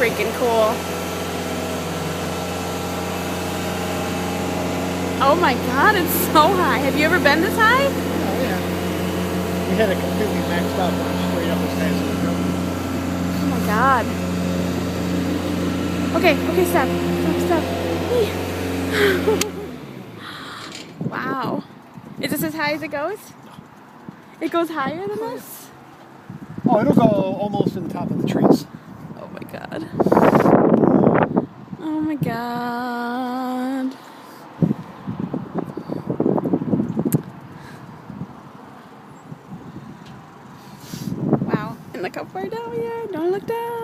freaking cool. Oh my god, it's so high. Have you ever been this high? Oh yeah. We had it completely maxed out going straight up as high as we go. Oh my god. Okay, okay, stop. Stop. Wow. Is this as high as it goes? It goes higher than this? Oh, it'll go almost to the top of the trees. Oh my god. Oh my god. Wow. And look how far down we are. Don't look down.